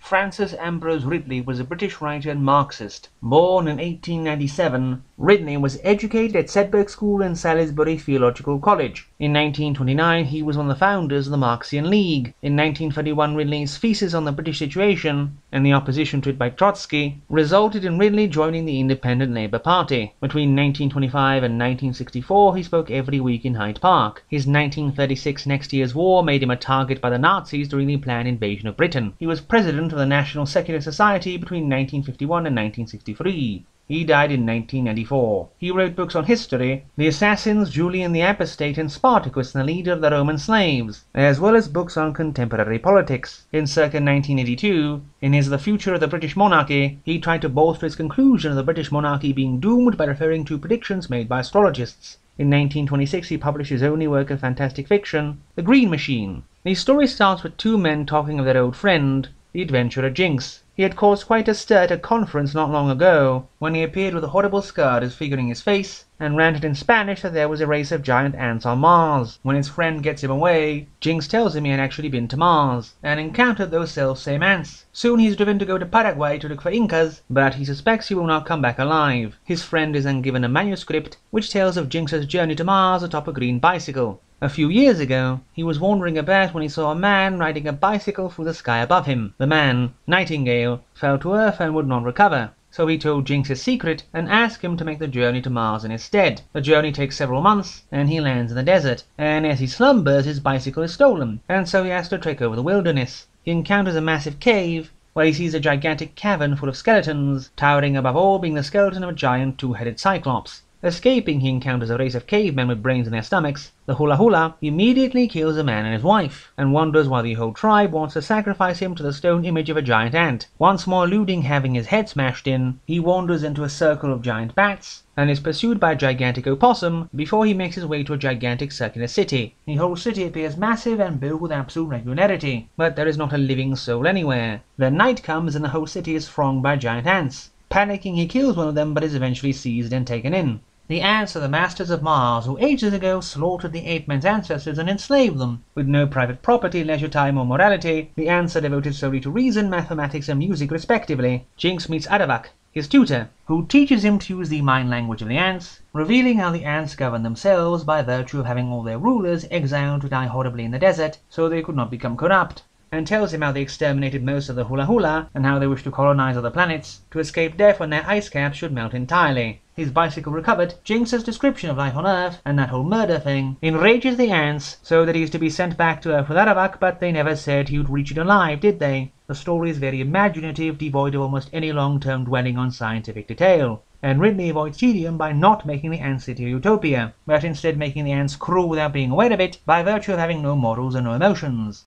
Francis Ambrose Ridley was a British writer and Marxist. Born in 1897, Ridley was educated at Sedbergh School and Salisbury Theological College. In 1929, he was one of the founders of the Marxian League. In 1931, Ridley's thesis on the British situation, and the opposition to it by Trotsky, resulted in Ridley joining the Independent Labour Party. Between 1925 and 1964, he spoke every week in Hyde Park. His 1936 Next Year's War made him a target by the Nazis during the planned invasion of Britain. He was president of the National Secular Society between 1951 and 1963. He died in 1994. He wrote books on history, The Assassins, Julian the Apostate, and Spartacus and the Leader of the Roman Slaves, as well as books on contemporary politics. In circa 1982, in his The Future of the British Monarchy, he tried to bolster his conclusion of the British monarchy being doomed by referring to predictions made by astrologists. In 1926, he published his only work of fantastic fiction, The Green Machine. The story starts with two men talking of their old friend, the adventurer Jinks. He had caused quite a stir at a conference not long ago, when he appeared with a horrible scar disfiguring his face, and ranted in Spanish that there was a race of giant ants on Mars. When his friend gets him away, Jinks tells him he had actually been to Mars, and encountered those self-same ants. Soon he's driven to go to Paraguay to look for Incas, but he suspects he will not come back alive. His friend is then given a manuscript, which tells of Jinks's journey to Mars atop a green bicycle. A few years ago, he was wandering about when he saw a man riding a bicycle through the sky above him. The man, Nightingale, fell to earth and would not recover. So he told Jinks his secret and asked him to make the journey to Mars in his stead. The journey takes several months, and he lands in the desert. And as he slumbers, his bicycle is stolen, and so he has to trek over the wilderness. He encounters a massive cave, where he sees a gigantic cavern full of skeletons, towering above all being the skeleton of a giant two-headed cyclops. Escaping, he encounters a race of cavemen with brains in their stomachs, the Hula Hula. He immediately kills a man and his wife, and wonders why the whole tribe wants to sacrifice him to the stone image of a giant ant. Once more eluding having his head smashed in, he wanders into a circle of giant bats, and is pursued by a gigantic opossum before he makes his way to a gigantic circular city. The whole city appears massive and built with absolute regularity, but there is not a living soul anywhere. Then night comes and the whole city is thronged by giant ants. Panicking, he kills one of them but is eventually seized and taken in. The ants are the masters of Mars, who ages ago slaughtered the ape-men's ancestors and enslaved them. With no private property, leisure time, or morality, the ants are devoted solely to reason, mathematics, and music respectively. Jinks meets Adavak, his tutor, who teaches him to use the mind language of the ants, revealing how the ants govern themselves by virtue of having all their rulers exiled to die horribly in the desert, so they could not become corrupt, and tells him how they exterminated most of the Hula Hula, and how they wish to colonize other planets, to escape death when their ice caps should melt entirely. His bicycle recovered, Jinks' description of life on Earth, and that whole murder thing, enrages the ants, so that he is to be sent back to Earth with Aravak, but they never said he would reach it alive, did they? The story is very imaginative, devoid of almost any long-term dwelling on scientific detail, and Ridley avoids tedium by not making the ant city a utopia, but instead making the ants cruel without being aware of it, by virtue of having no morals and no emotions.